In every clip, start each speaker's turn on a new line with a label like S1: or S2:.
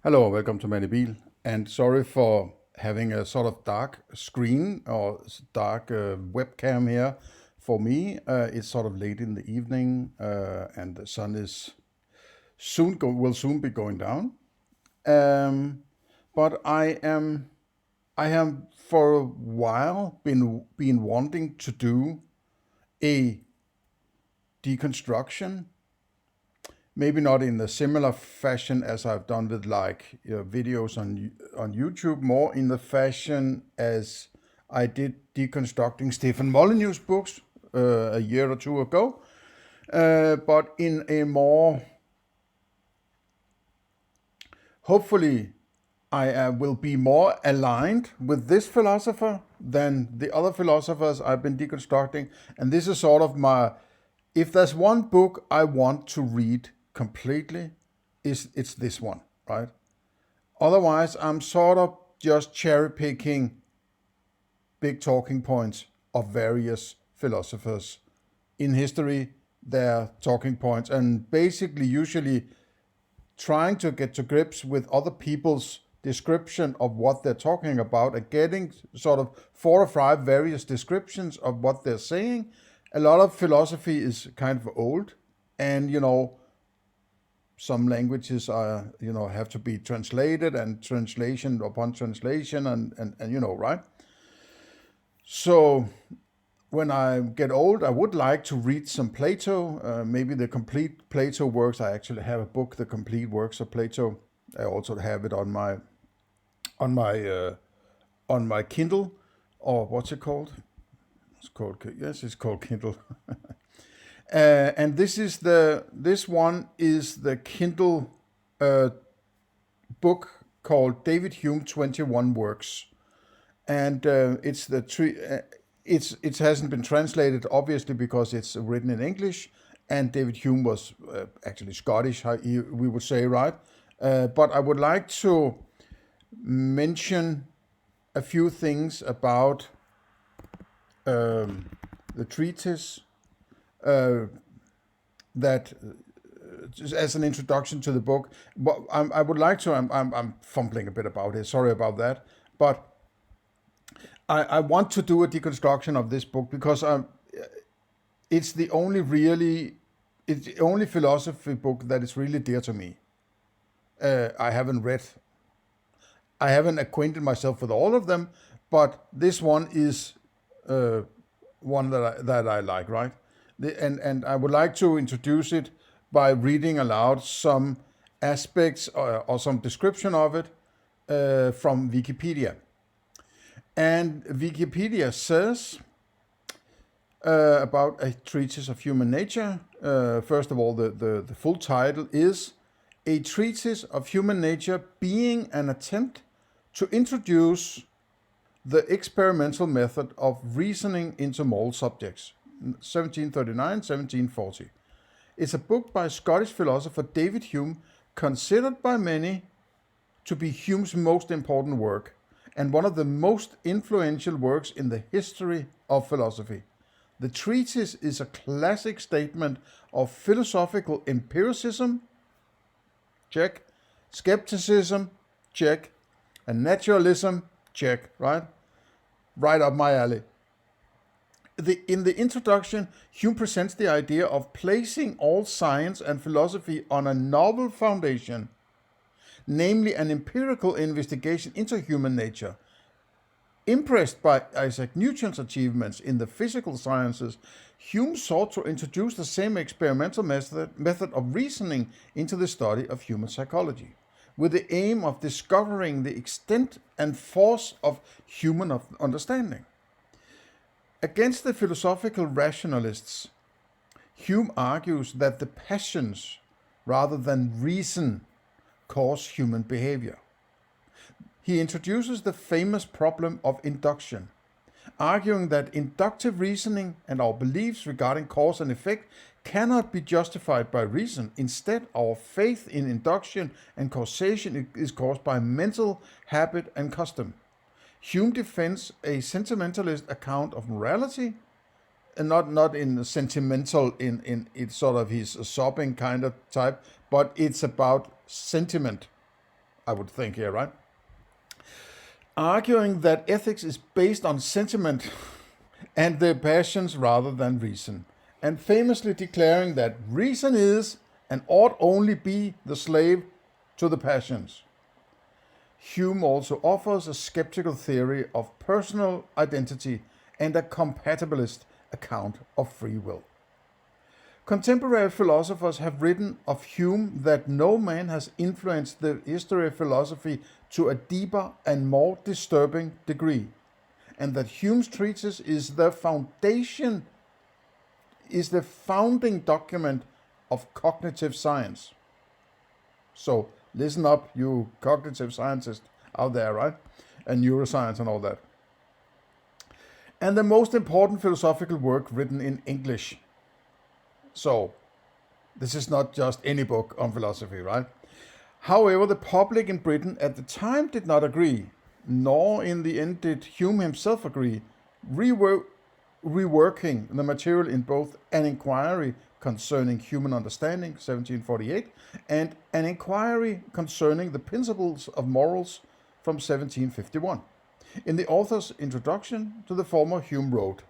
S1: Hello, welcome to Manibil, and sorry for having a sort of dark screen or dark webcam here. For me, it's sort of late in the evening, and the sun is will soon be going down. Um, but I have for a while been wanting to do a deconstruction. Maybe not in a similar fashion as I've done with videos on YouTube, more in the fashion as I did deconstructing Stephen Molyneux's books a year or two ago, but in a more, hopefully, I will be more aligned with this philosopher than the other philosophers I've been deconstructing. And this is sort of my, if there's one book I want to read completely, it's this one, right? Otherwise, I'm sort of just cherry picking big talking points of various philosophers in history, their talking points, and basically usually trying to get to grips with other people's description of what they're talking about and getting sort of 4 or 5 various descriptions of what they're saying. A lot of philosophy is kind of old, and some languages are have to be translated, and translation upon translation, and right. So when I get old, I would like to read some Plato, maybe the complete Plato works. I actually have a book, The Complete Works of Plato. I also have it on my uh, on my Kindle, or what's it called? It's called, yes, it's called Kindle. And this one is the Kindle uh, book called David Hume 21 Works, and it hasn't been translated, obviously, because it's written in English, and David Hume was actually Scottish, we would say, right? But I would like to mention a few things about the treatise, uh, that just as an introduction to the book. But I would like to. I'm fumbling a bit about it. Sorry about that. But I want to do a deconstruction of this book because it's the only really it's the only philosophy book that is really dear to me. I haven't read. I haven't acquainted myself with all of them, but this one is uh, one that I like, right? And I would like to introduce it by reading aloud some aspects, or some description of it from Wikipedia. And Wikipedia says about a treatise of human nature. First of all, the full title is A Treatise of Human Nature, being an attempt to introduce the experimental method of reasoning into moral subjects, 1739-1740. It's a book by Scottish philosopher David Hume, considered by many to be Hume's most important work and one of the most influential works in the history of philosophy. The treatise is a classic statement of philosophical empiricism, check, scepticism, check, and naturalism, check, right? Right up my alley. In the introduction, Hume presents the idea of placing all science and philosophy on a novel foundation, namely an empirical investigation into human nature. Impressed by Isaac Newton's achievements in the physical sciences, Hume sought to introduce the same experimental method of reasoning into the study of human psychology, with the aim of discovering the extent and force of human understanding. Against the philosophical rationalists, Hume argues that the passions, rather than reason, cause human behavior. He introduces the famous problem of induction, arguing that inductive reasoning and our beliefs regarding cause and effect cannot be justified by reason. Instead, our faith in induction and causation is caused by mental habit and custom. Hume defends a sentimentalist account of morality, and not in sentimental in it's sort of his sobbing kind of type, but it's about sentiment. I would think here, right? Arguing that ethics is based on sentiment and the passions rather than reason, and famously declaring that reason is and ought only be the slave to the passions. Hume also offers a skeptical theory of personal identity and a compatibilist account of free will. Contemporary philosophers have written of Hume that no man has influenced the history of philosophy to a deeper and more disturbing degree, and that Hume's treatise is the founding document of cognitive science. So listen up, you cognitive scientists out there, right? And neuroscience and all that. And the most important philosophical work written in English. So this is not just any book on philosophy, right? However, the public in Britain at the time did not agree, nor in the end did Hume himself agree, reworking the material in both an inquiry concerning human understanding, 1748, and an inquiry concerning the principles of morals from 1751. In the author's introduction to the former, Hume wrote,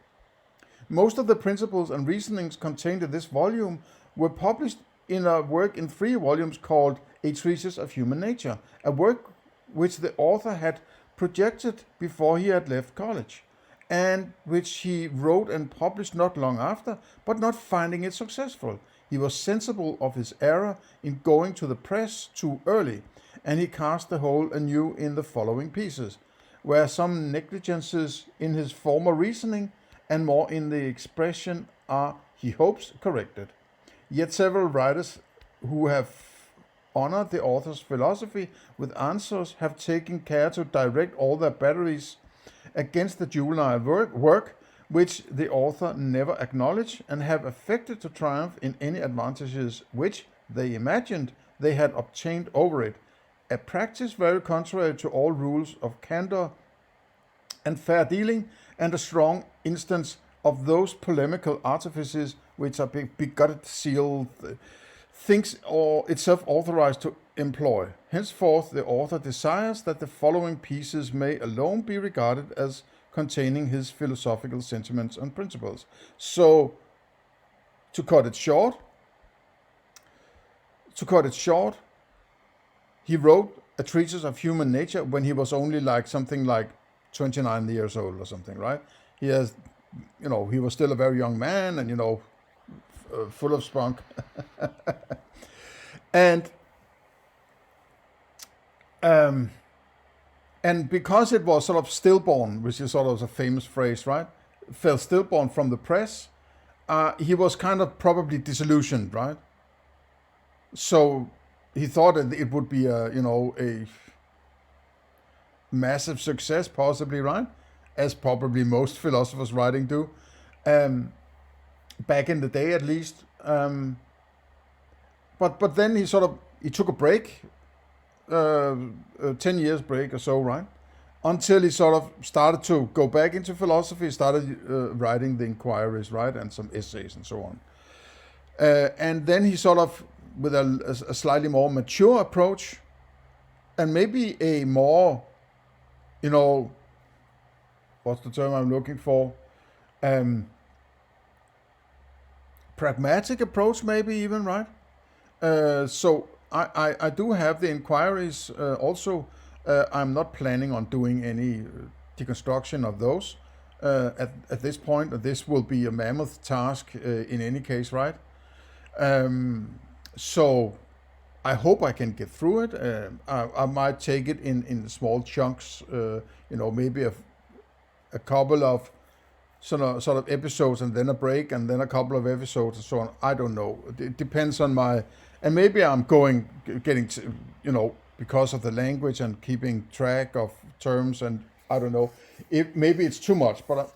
S1: "Most of the principles and reasonings contained in this volume were published in a work in 3 volumes called A Treatise of Human Nature, a work which the author had projected before he had left college, and which he wrote and published not long after, but not finding it successful. He was sensible of his error in going to the press too early, and he cast the whole anew in the following pieces, where some negligences in his former reasoning and more in the expression are, he hopes, corrected. Yet several writers who have honored the author's philosophy with answers have taken care to direct all their batteries against the juvenile work which the author never acknowledged, and have affected to triumph in any advantages which they imagined they had obtained over it, a practice very contrary to all rules of candor and fair dealing, and a strong instance of those polemical artifices which are begotten sealed thinks or itself authorized to employ. Henceforth the author desires that the following pieces may alone be regarded as containing his philosophical sentiments and principles." So, to cut it short, he wrote A Treatise of Human Nature when he was only something like 29 years old or something, right? He was still a very young man, and full of spunk. And because it was sort of stillborn, which is sort of a famous phrase, right? Fell stillborn from the press, he was kind of probably disillusioned, right? So he thought that it would be a massive success, possibly, right? As probably most philosophers writing do, back in the day at least. But then he took a break, a 10 years break or so, right? Until he sort of started to go back into philosophy, started writing the inquiries, right, and some essays and so on. And then he sort of, with a slightly more mature approach, and maybe a more, what's the term I'm looking for? Pragmatic approach, maybe even, right? So I do have the inquiries also. I'm not planning on doing any deconstruction of those at this point. This will be a mammoth task in any case, right? So I hope I can get through it. I might take it in small chunks, maybe a couple of sort of episodes and then a break and then a couple of episodes and so on. I don't know. It depends on and maybe I'm getting to, because of the language and keeping track of terms, and I don't know. Maybe it's too much, but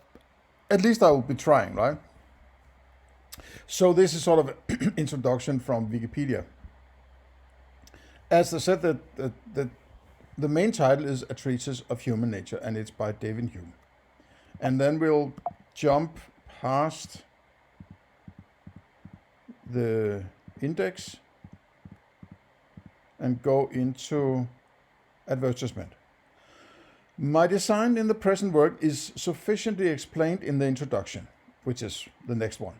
S1: at least I will be trying, right? So this is sort of an introduction from Wikipedia. As I said, the main title is A Treatise of Human Nature, and it's by David Hume. And then we'll jump past the index and go into Advertisement. My design in the present work is sufficiently explained in the introduction, which is the next one.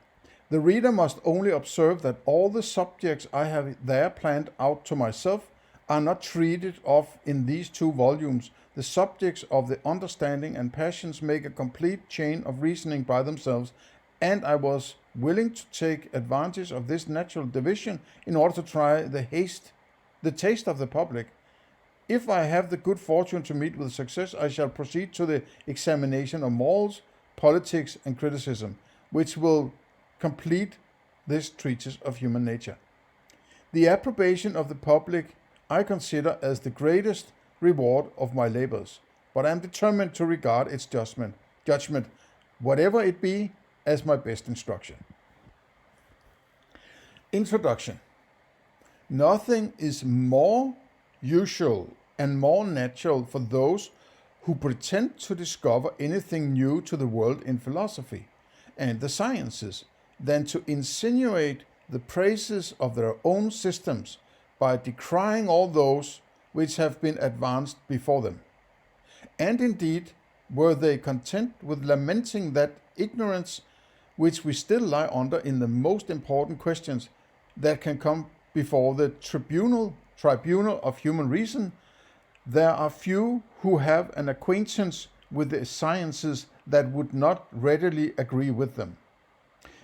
S1: The reader must only observe that all the subjects I have there planned out to myself are not treated of in these 2 volumes. The subjects of the understanding and passions make a complete chain of reasoning by themselves, and I was willing to take advantage of this natural division in order to try the taste of the public. If I have the good fortune to meet with success, I shall proceed to the examination of morals, politics, and criticism, which will complete this treatise of human nature. The approbation of the public I consider as the greatest reward of my labors, but I am determined to regard its judgment, whatever it be, as my best instruction. Introduction. Nothing is more usual and more natural for those who pretend to discover anything new to the world in philosophy and the sciences than to insinuate the praises of their own systems by decrying all those which have been advanced before them. And indeed, were they content with lamenting that ignorance which we still lie under in the most important questions that can come before the tribunal of human reason, there are few who have an acquaintance with the sciences that would not readily agree with them.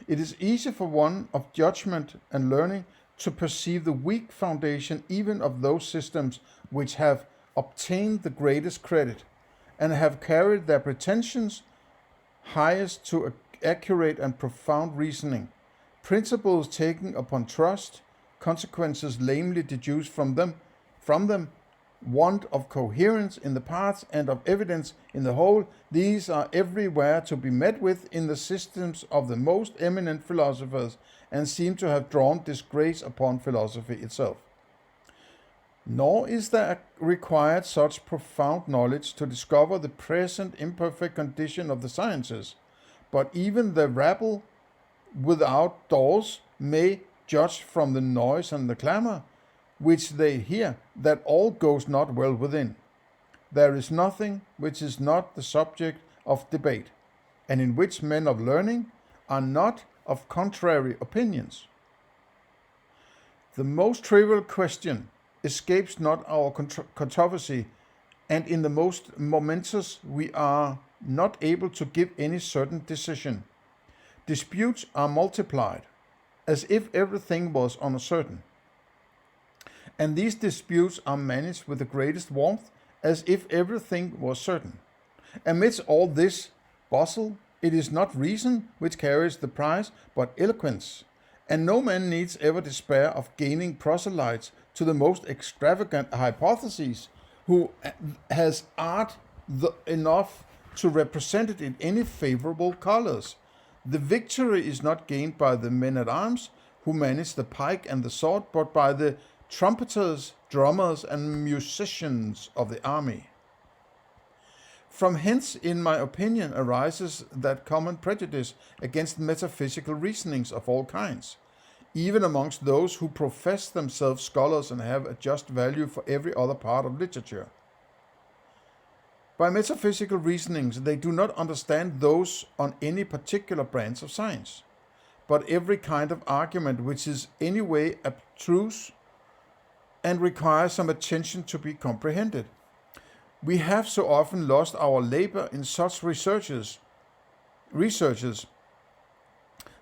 S1: It is easy for one of judgment and learning to perceive the weak foundation even of those systems which have obtained the greatest credit and have carried their pretensions highest to accurate and profound reasoning, principles taken upon trust, consequences lamely deduced from them, want of coherence in the parts and of evidence in the whole. These are everywhere to be met with in the systems of the most eminent philosophers, and seem to have drawn disgrace upon philosophy itself. Nor is there required such profound knowledge to discover the present imperfect condition of the sciences, but even the rabble without doors may judge from the noise and the clamour which they hear that all goes not well within. There is nothing which is not the subject of debate, and in which men of learning are not of contrary opinions. The most trivial question escapes not our controversy, and in the most momentous we are not able to give any certain decision. Disputes are multiplied, as if everything was uncertain. And these disputes are managed with the greatest warmth, as if everything was certain. Amidst all this bustle, it is not reason which carries the prize, but eloquence. And no man needs ever despair of gaining proselytes to the most extravagant hypotheses, who has art enough to represent it in any favorable colors. The victory is not gained by the men-at-arms who manage the pike and the sword, but by the trumpeters, drummers, and musicians of the army. From hence, in my opinion, arises that common prejudice against metaphysical reasonings of all kinds, even amongst those who profess themselves scholars and have a just value for every other part of literature. By metaphysical reasonings, they do not understand those on any particular branch of science, but every kind of argument which is anyway abstruse and requires some attention to be comprehended. We have so often lost our labor in such researches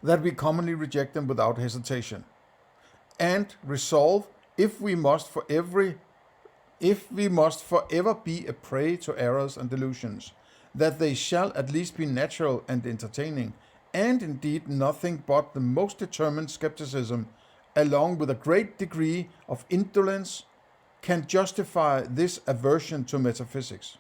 S1: that we commonly reject them without hesitation, and resolve, if we must forever be a prey to errors and delusions, that they shall at least be natural and entertaining, and indeed nothing but the most determined scepticism, along with a great degree of indolence, can justify this aversion to metaphysics.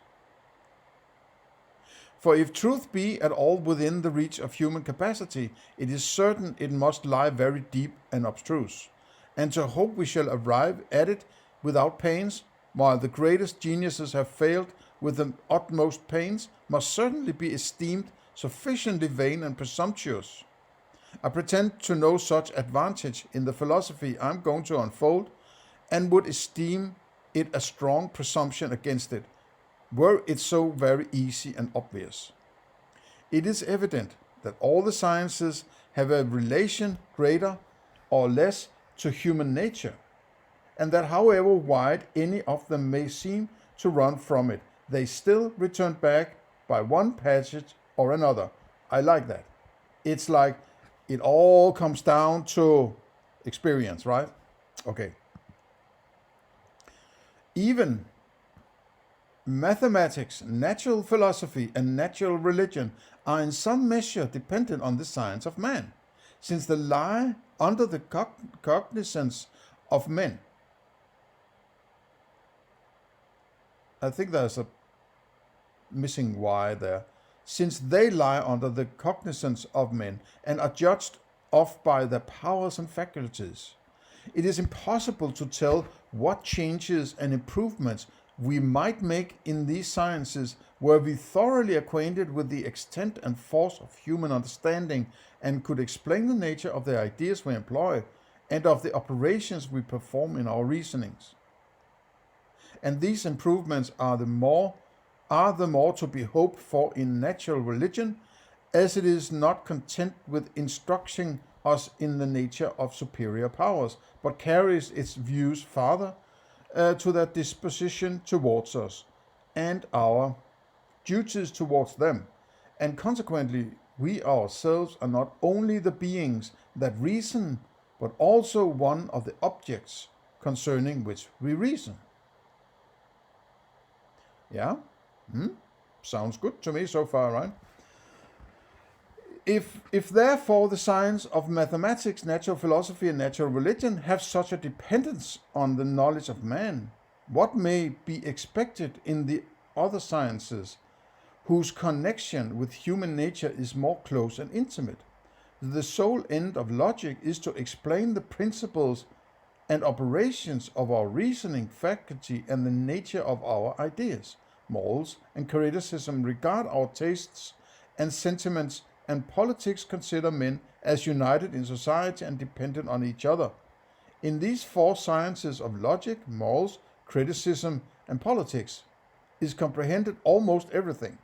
S1: For if truth be at all within the reach of human capacity, it is certain it must lie very deep and abstruse, and to hope we shall arrive at it without pains, while the greatest geniuses have failed with the utmost pains, must certainly be esteemed sufficiently vain and presumptuous. I pretend to know such advantage in the philosophy I am going to unfold, and would esteem it a strong presumption against it, were it so very easy and obvious. It is evident that all the sciences have a relation greater or less to human nature, and that however wide any of them may seem to run from it, they still return back by one passage or another. I like that. It's like it all comes down to experience, right? Okay. Even mathematics, natural philosophy, and natural religion are in some measure dependent on the science of man, since they lie under the cognizance of men. I think there's a missing Y there. Since they lie under the cognizance of men and are judged of by their powers and faculties, it is impossible to tell what changes and improvements we might make in these sciences were we thoroughly acquainted with the extent and force of human understanding and could explain the nature of the ideas we employ and of the operations we perform in our reasonings. And these improvements are the more to be hoped for in natural religion, as it is not content with instructing us in the nature of superior powers, but carries its views farther to their disposition towards us and our duties towards them, and consequently we ourselves are not only the beings that reason, but also one of the objects concerning which we reason. Yeah? Sounds good to me so far, right? If therefore the science of mathematics, natural philosophy, and natural religion have such a dependence on the knowledge of man, what may be expected in the other sciences, whose connection with human nature is more close and intimate? The sole end of logic is to explain the principles and operations of our reasoning faculty and the nature of our ideas. Morals and criticism regard our tastes and sentiments, and politics consider men as united in society and dependent on each other. In these four sciences of logic, morals, criticism, and politics is comprehended almost everything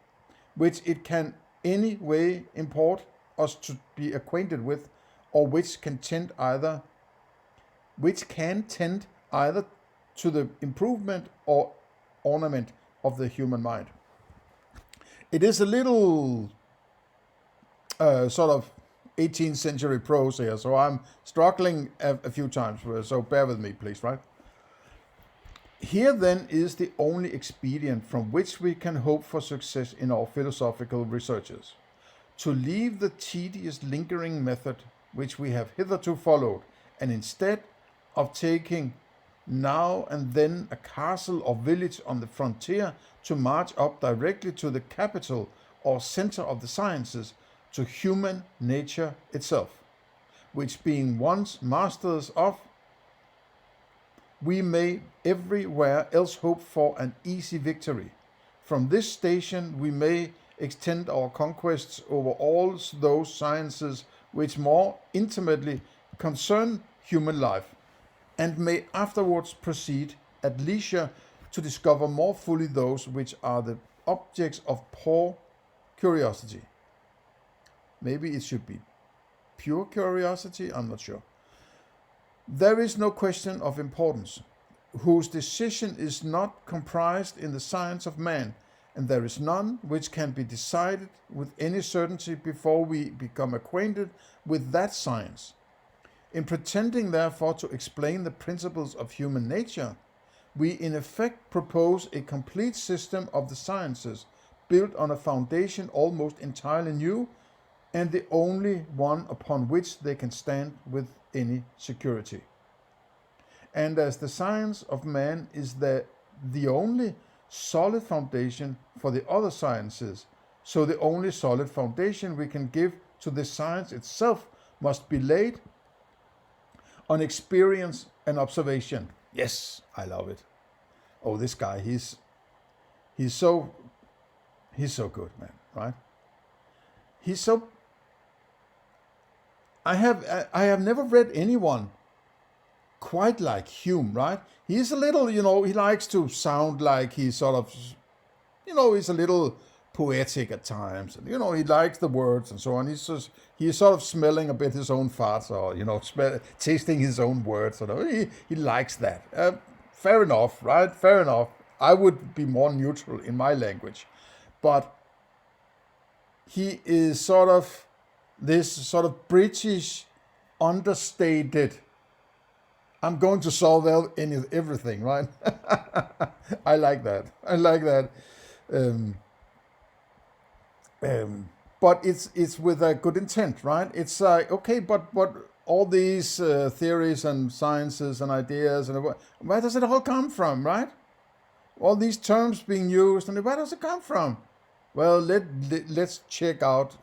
S1: which it can any way import us to be acquainted with, or which can tend either to the improvement or ornament of the human mind. It is a little sort of 18th century prose here, so I'm struggling a few times, so bear with me, please, right? Here then is the only expedient from which we can hope for success in our philosophical researches: to leave the tedious lingering method which we have hitherto followed, and instead of taking now and then a castle or village on the frontier, to march up directly to the capital or center of the sciences, to human nature itself, which being once masters of, we may everywhere else hope for an easy victory. From this station we may extend our conquests over all those sciences which more intimately concern human life, and may afterwards proceed at leisure to discover more fully those which are the objects of poor curiosity. Maybe it should be pure curiosity, I'm not sure. There is no question of importance whose decision is not comprised in the science of man, and there is none which can be decided with any certainty before we become acquainted with that science. In pretending, therefore, to explain the principles of human nature, we in effect propose a complete system of the sciences, built on a foundation almost entirely new, and the only one upon which they can stand with any security. And as the science of man is the only solid foundation for the other sciences, so the only solid foundation we can give to this science itself must be laid on experience and observation. Yes, I love it. Oh, this guy, he's so good, man, right? He's so. I have never read anyone quite like Hume, right? He's a little, he likes to sound like he's sort of, he's a little poetic at times. And, he likes the words and so on. He's sort of smelling a bit his own farts or, tasting his own words. He likes that. Fair enough, right? Fair enough. I would be more neutral in my language. But he is sort of this sort of British, understated, I'm going to solve everything, right? I like that. But it's with a good intent, right? It's like, okay, but all these theories and sciences and ideas, and where does it all come from, right? All these terms being used, and where does it come from? Well, let's check out,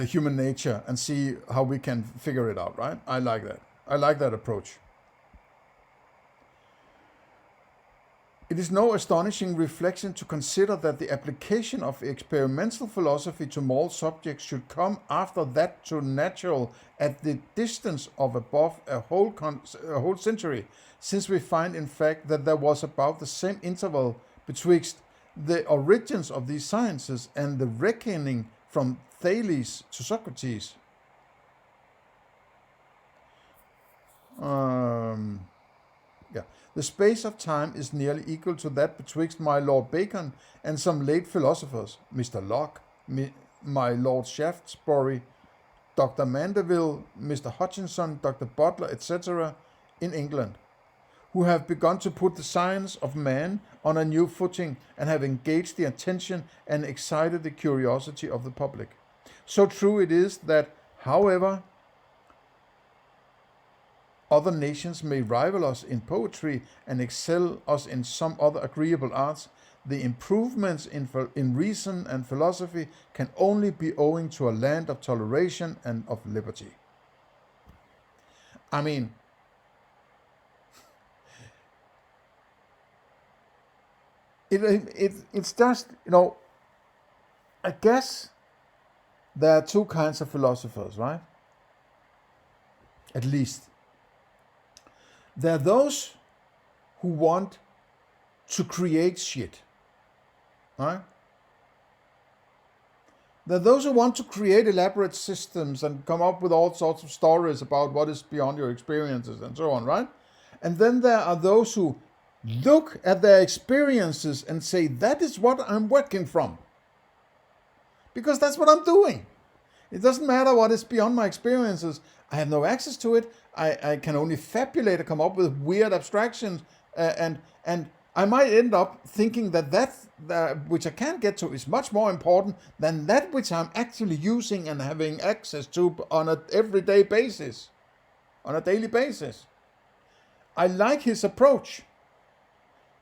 S1: human nature and see how we can figure it out, right? I like that. I like that approach. It is no astonishing reflection to consider that the application of experimental philosophy to moral subjects should come after that to natural at the distance of above a whole century, since we find in fact that there was about the same interval betwixt the origins of these sciences and the reckoning from Thales to Socrates. The space of time is nearly equal to that betwixt my Lord Bacon and some late philosophers, Mr. Locke, my Lord Shaftesbury, Dr. Mandeville, Mr. Hutchinson, Dr. Butler, etc., in England, who have begun to put the science of man on a new footing and have engaged the attention and excited the curiosity of the public. So true it is that, however other nations may rival us in poetry and excel us in some other agreeable arts, the improvements in reason and philosophy can only be owing to a land of toleration and of liberty. I mean, it's just, I guess there are two kinds of philosophers, right? At least. There are those who want to create shit, right? There are those who want to create elaborate systems and come up with all sorts of stories about what is beyond your experiences and so on, right? And then there are those who look at their experiences and say, that is what I'm working from. Because that's what I'm doing. It doesn't matter what is beyond my experiences. I have no access to it. I can only fabulate and come up with weird abstractions. And I might end up thinking that which I can't get to is much more important than that which I'm actually using and having access to on an everyday basis, on a daily basis. I like his approach.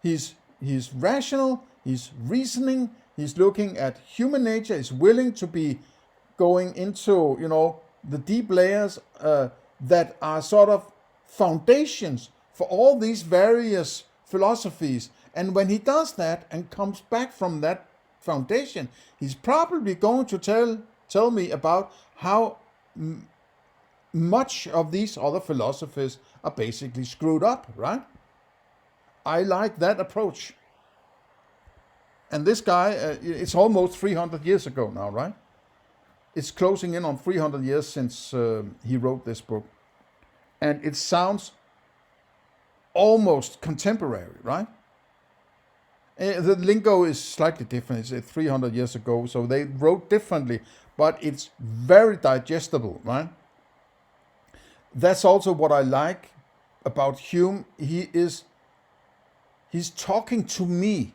S1: He's rational, he's reasoning, he's looking at human nature, he's willing to be going into, the deep layers that are sort of foundations for all these various philosophies. And when he does that and comes back from that foundation, he's probably going to tell me about how much of these other philosophies are basically screwed up, right? I like that approach. And this guy, it's almost 300 years ago now, right? It's closing in on 300 years since he wrote this book. And it sounds almost contemporary, right? The lingo is slightly different. It's 300 years ago, so they wrote differently, but it's very digestible, right? That's also what I like about Hume. He's talking to me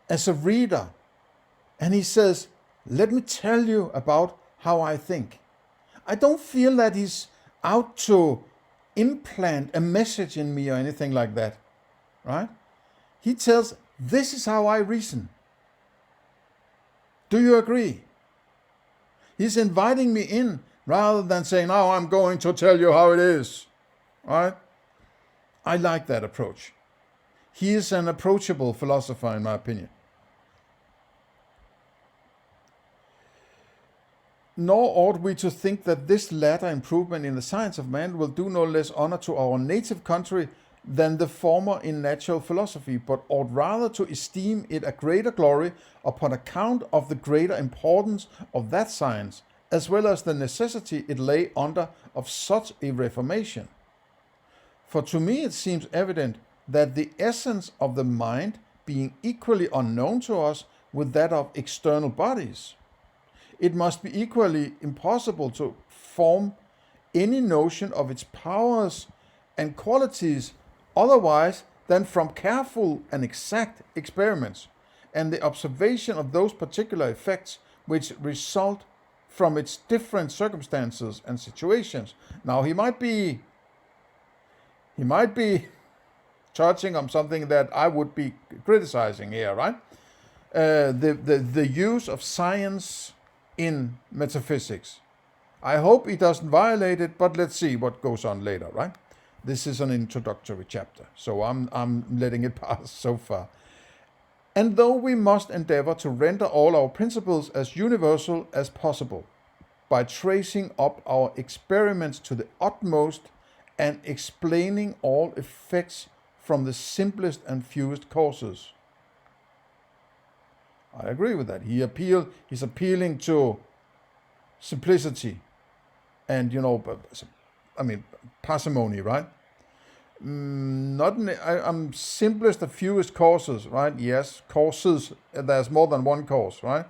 S1: as a reader, and he says, let me tell you about how I think. I don't feel that he's out to implant a message in me or anything like that, right? He tells, this is how I reason. Do you agree? He's inviting me in rather than saying, now I'm going to tell you how it is, right? I like that approach. He is an approachable philosopher, in my opinion. Nor ought we to think that this latter improvement in the science of man will do no less honor to our native country than the former in natural philosophy, but ought rather to esteem it a greater glory upon account of the greater importance of that science, as well as the necessity it lay under of such a reformation. For to me it seems evident that the essence of the mind being equally unknown to us with that of external bodies, it must be equally impossible to form any notion of its powers and qualities otherwise than from careful and exact experiments, and the observation of those particular effects which result from its different circumstances and situations. Now he might be touching on something that I would be criticizing here, right? The use of science in metaphysics. I hope he doesn't violate it, but let's see what goes on later, right? This is an introductory chapter, so I'm letting it pass so far. And though we must endeavor to render all our principles as universal as possible, by tracing up our experiments to the utmost and explaining all effects from the simplest and fewest causes. I agree with that. He's appealing to simplicity and, parsimony, right? I'm simplest and fewest causes, right? Yes, causes, there's more than one cause, right?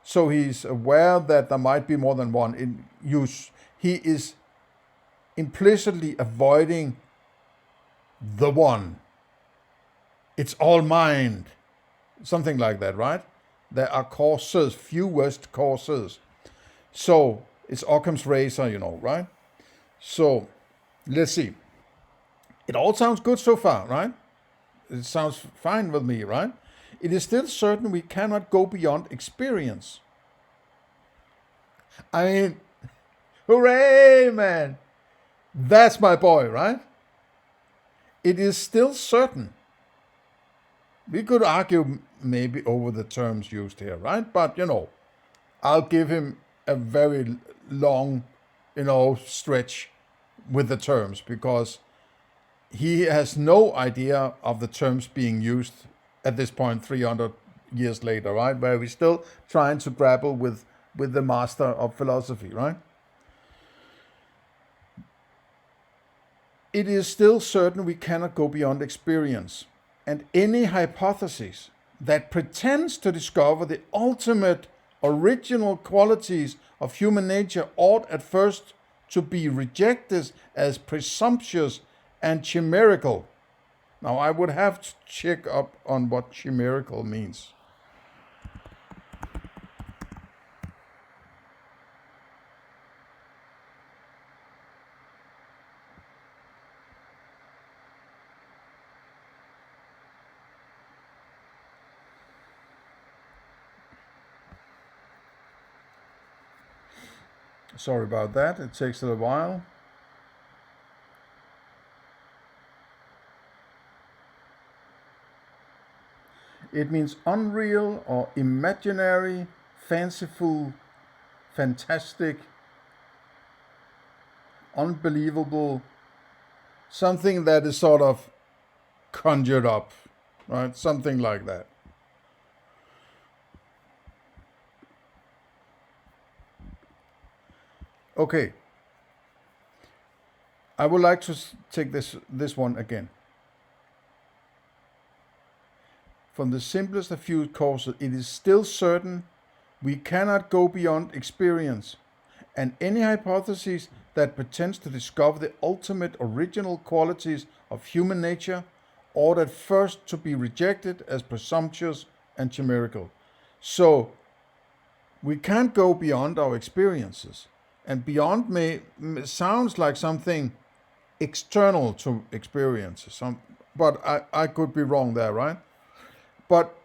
S1: So he's aware that there might be more than one in use. He is implicitly avoiding the one. It's all mind. Something like that, right? There are causes, fewest causes. So it's Occam's razor, right? So let's see. It all sounds good so far, right? It sounds fine with me, right? It is still certain we cannot go beyond experience. I mean, hooray, man! That's my boy, right? It is still certain. We could argue maybe over the terms used here, right? But, I'll give him a very long, stretch with the terms because he has no idea of the terms being used at this point 300 years later, right? Where we're still trying to grapple with the master of philosophy, right? It is still certain we cannot go beyond experience, and any hypothesis that pretends to discover the ultimate original qualities of human nature ought at first to be rejected as presumptuous and chimerical. Now, I would have to check up on what chimerical means. Sorry about that, it takes a little while. It means unreal or imaginary, fanciful, fantastic, unbelievable, something that is sort of conjured up, right? Something like that. Okay. I would like to take this one again. From the simplest of few causes, it is still certain we cannot go beyond experience, and any hypothesis that pretends to discover the ultimate original qualities of human nature ought at first to be rejected as presumptuous and chimerical. So, we can't go beyond our experiences. And beyond sounds like something external to experiences. But I could be wrong there, right? But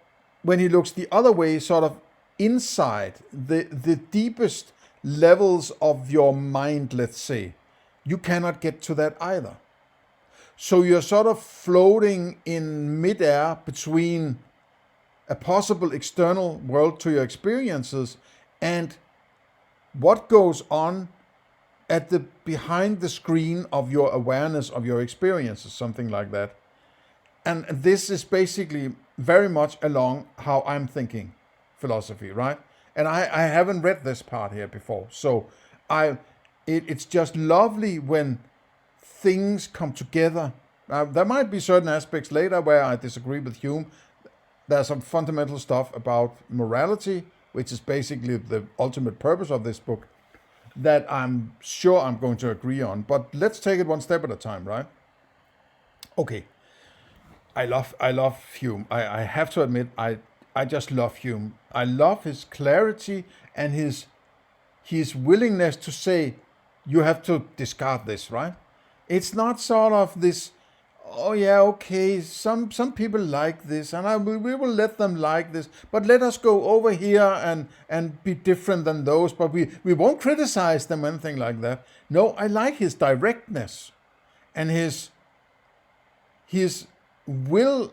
S1: when he looks the other way, sort of inside the deepest levels of your mind, let's say, you cannot get to that either. So you're sort of floating in midair between a possible external world to your experiences and what goes on at the behind the screen of your awareness of your experiences, something like that. And this is basically very much along how I'm thinking philosophy, right? And I haven't read this part here before, so it's just lovely when things come together. There might be certain aspects later where I disagree with Hume. There's some fundamental stuff about morality, which is basically the ultimate purpose of this book, that I'm sure I'm going to agree on. But let's take it one step at a time, right? Okay. I love Hume. I have to admit, I just love Hume. I love his clarity and his willingness to say, you have to discard this, right? It's not sort of this, oh yeah, okay, some people like this, and we will let them like this, but let us go over here and be different than those, but we won't criticize them or anything like that. No, I like his directness and his will,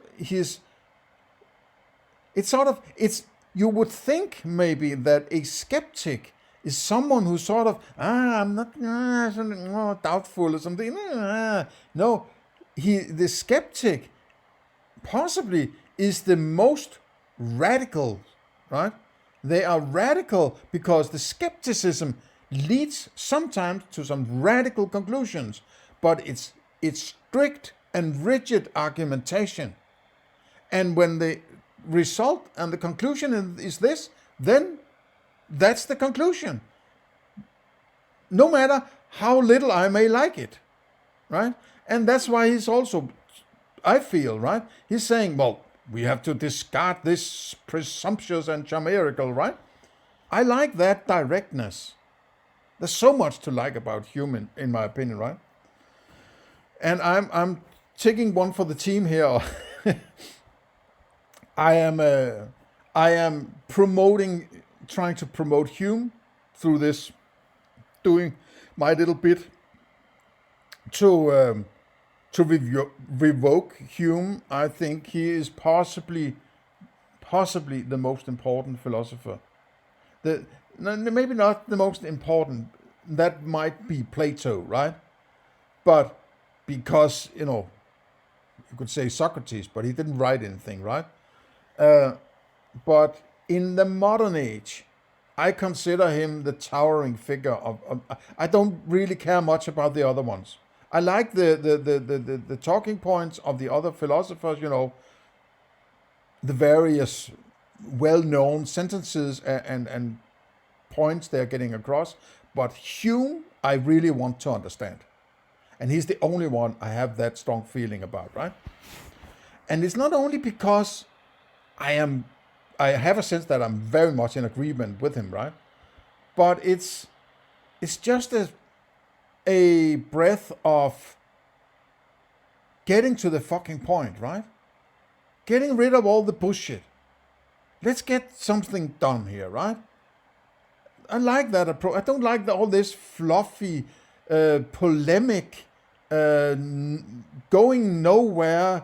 S1: you would think maybe that a skeptic is someone who sort of, I'm not doubtful or something. No, the skeptic possibly is the most radical, right? They are radical because the skepticism leads sometimes to some radical conclusions, but it's strict and rigid argumentation. And when the result and the conclusion is this, then that's the conclusion. No matter how little I may like it, right? And that's why he's also, I feel, right? He's saying, well, we have to discard this presumptuous and chimerical, right? I like that directness. There's so much to like about Hume, in my opinion, right? And I'm taking one for the team here. I am trying to promote Hume through this, doing my little bit to revoke Hume. I think he is possibly the most important philosopher. Maybe not the most important. That might be Plato, right? But because, you could say Socrates, but he didn't write anything, right? But in the modern age, I consider him the towering figure of I don't really care much about the other ones. I like the talking points of the other philosophers, the various well-known sentences and points they're getting across. But Hume, I really want to understand. And he's the only one I have that strong feeling about, right? And it's not only because I have a sense that I'm very much in agreement with him, right? But it's just a breath of getting to the fucking point, right? Getting rid of all the bullshit. Let's get something done here, right? I like that approach. I don't like all this fluffy, polemic, going nowhere,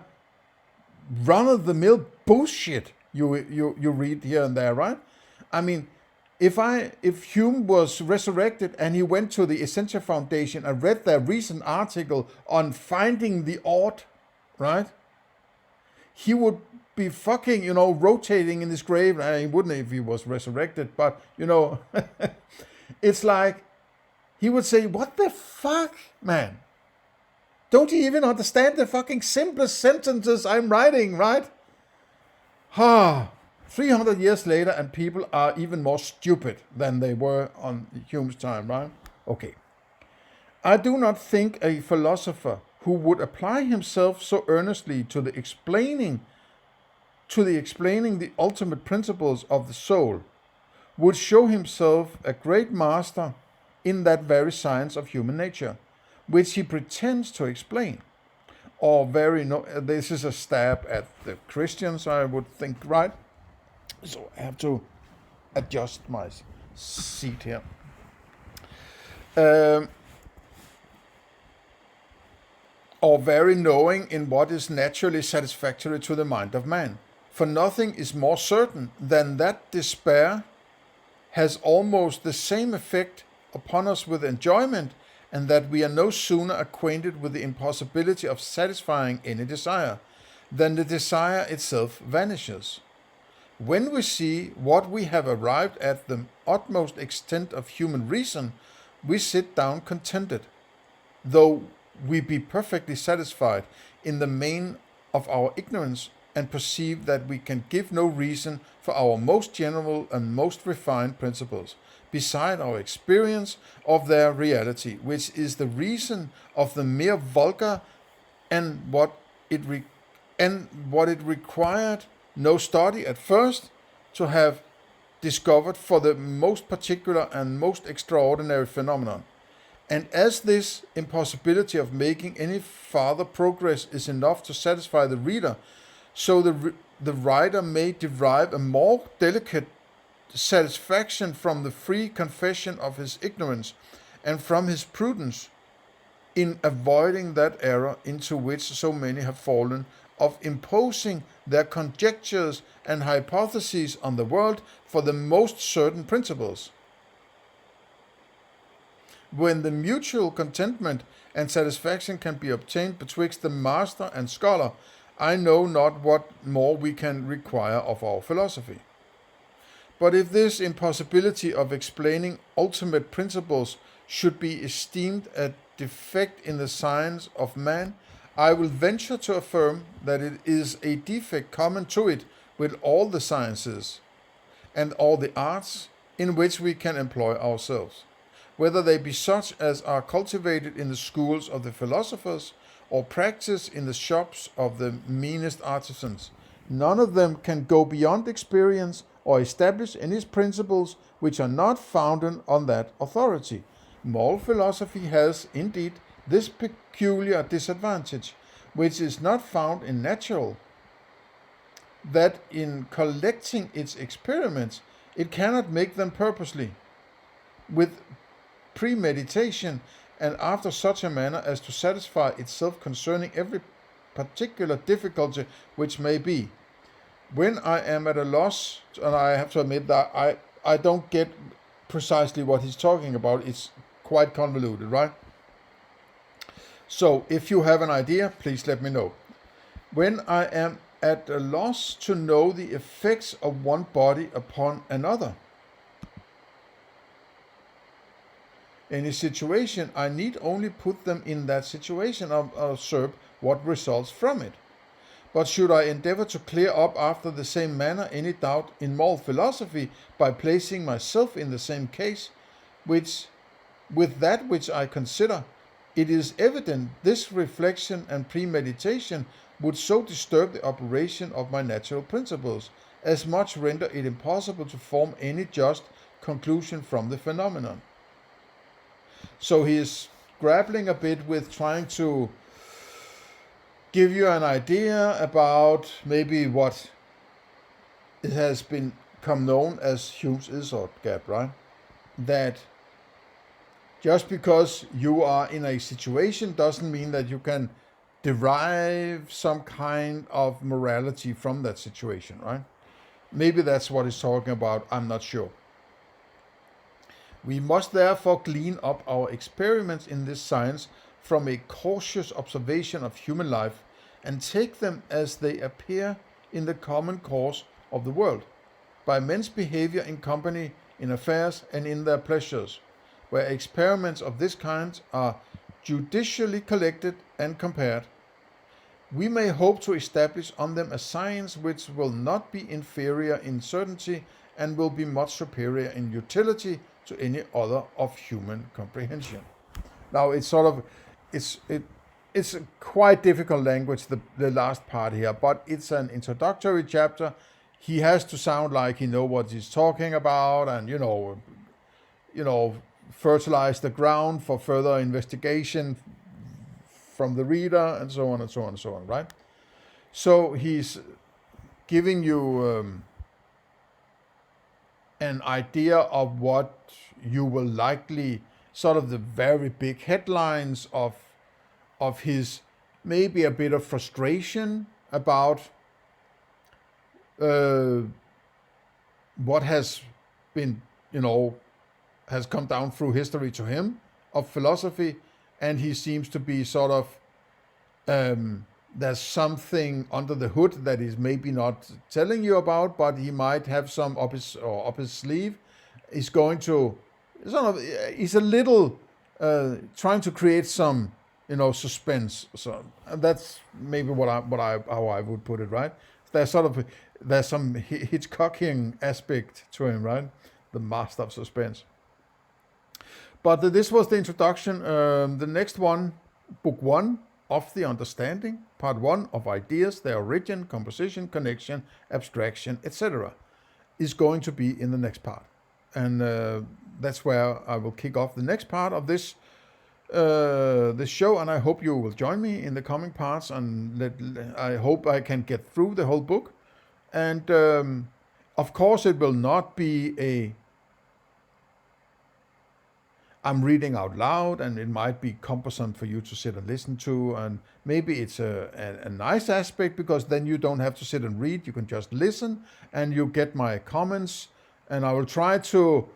S1: run-of-the-mill bullshit you read here and there, right? I mean, if Hume was resurrected and he went to the Essentia Foundation and read their recent article on finding the odd, right? He would be fucking, rotating in his grave. He wouldn't if he was resurrected, but, it's like, he would say, what the fuck, man? Don't you even understand the fucking simplest sentences I'm writing, right? 300 years later, and people are even more stupid than they were on Hume's time, right? Okay. I do not think a philosopher who would apply himself so earnestly to the explaining the ultimate principles of the soul would show himself a great master in that very science of human nature, which he pretends to explain. Or this is a stab at the Christians, I would think, right? So I have to adjust my seat here. Or very knowing in what is naturally satisfactory to the mind of man. For nothing is more certain than that despair has almost the same effect upon us with enjoyment, and that we are no sooner acquainted with the impossibility of satisfying any desire than the desire itself vanishes. When we see what we have arrived at the utmost extent of human reason, we sit down contented, though we be perfectly satisfied in the main of our ignorance, and perceive that we can give no reason for our most general and most refined principles, beside our experience of their reality, which is the reason of the mere vulgar, and what it required no study at first to have discovered for the most particular and most extraordinary phenomenon. And as this impossibility of making any farther progress is enough to satisfy the reader, so the writer may derive a more delicate satisfaction from the free confession of his ignorance, and from his prudence in avoiding that error into which so many have fallen, of imposing their conjectures and hypotheses on the world for the most certain principles. When the mutual contentment and satisfaction can be obtained betwixt the master and scholar, I know not what more we can require of our philosophy. But if this impossibility of explaining ultimate principles should be esteemed a defect in the science of man, I will venture to affirm that it is a defect common to it with all the sciences and all the arts in which we can employ ourselves, whether they be such as are cultivated in the schools of the philosophers, or practiced in the shops of the meanest artisans. None of them can go beyond experience, or establish any principles which are not founded on that authority. Moral philosophy has, indeed, this peculiar disadvantage, which is not found in natural, that in collecting its experiments, it cannot make them purposely, with premeditation, and after such a manner as to satisfy itself concerning every particular difficulty which may be. When I am at a loss, and I have to admit that I don't get precisely what he's talking about, it's quite convoluted, right? So if you have an idea, please let me know. When I am at a loss to know the effects of one body upon another, any situation, I need only put them in that situation and observe what results from it. But should I endeavor to clear up after the same manner any doubt in moral philosophy by placing myself in the same case with that which I consider, it is evident this reflection and premeditation would so disturb the operation of my natural principles, as much render it impossible to form any just conclusion from the phenomenon. So he is grappling a bit with trying to give you an idea about maybe what it has become known as Hume's Isort gap, right? That just because you are in a situation doesn't mean that you can derive some kind of morality from that situation, right? Maybe that's what he's talking about, I'm not sure. We must therefore glean up our experiments in this science from a cautious observation of human life, and take them as they appear in the common course of the world, by men's behaviour in company, in affairs, and in their pleasures, where experiments of this kind are judicially collected and compared. We may hope to establish on them a science which will not be inferior in certainty, and will be much superior in utility to any other of human comprehension. Now it's a quite difficult language, the last part here, but it's an introductory chapter. He has to sound like he knows what he's talking about, and fertilize the ground for further investigation from the reader, and so on and so on and so on, right? So he's giving you an idea of what you will likely, sort of the very big headlines of his, maybe a bit of frustration about what has been has come down through history to him of philosophy, and he seems to be sort of there's something under the hood that he's maybe not telling you about, but he might have some up his sleeve. He's going to he's a little trying to create some suspense. So that's maybe how I would put it, right? There's some Hitchcockian aspect to him, right? The master of suspense. But this was the introduction. The next one, book 1 of the understanding, part 1 of ideas, their origin, composition, connection, abstraction, etc., is going to be in the next part. And that's where I will kick off the next part of this show, and I hope you will join me in the coming parts, and I hope I can get through the whole book. And of course it will not be I'm reading out loud, and it might be cumbersome for you to sit and listen to, and maybe it's a nice aspect, because then you don't have to sit and read, you can just listen, and you get my comments, and I will try to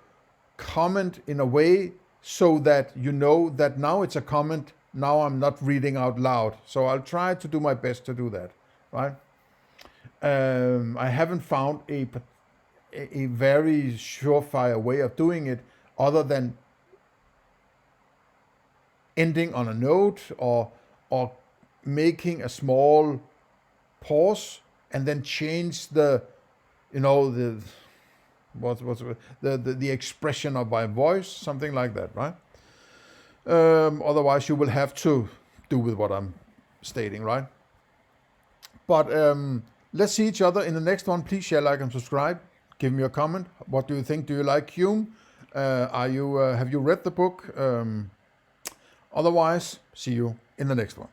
S1: comment in a way so that you know that now it's a comment, now I'm not reading out loud. So I'll try to do my best to do that, right? I haven't found a very surefire way of doing it, other than ending on a note, or making a small pause and then change the expression of my voice, something like that, right? Otherwise you will have to do with what I'm stating, right? But let's see each other in the next one. Please share, like, and subscribe. Give me a comment. What do you think? Do you like Hume? Have you read the book? Otherwise, see you in the next one.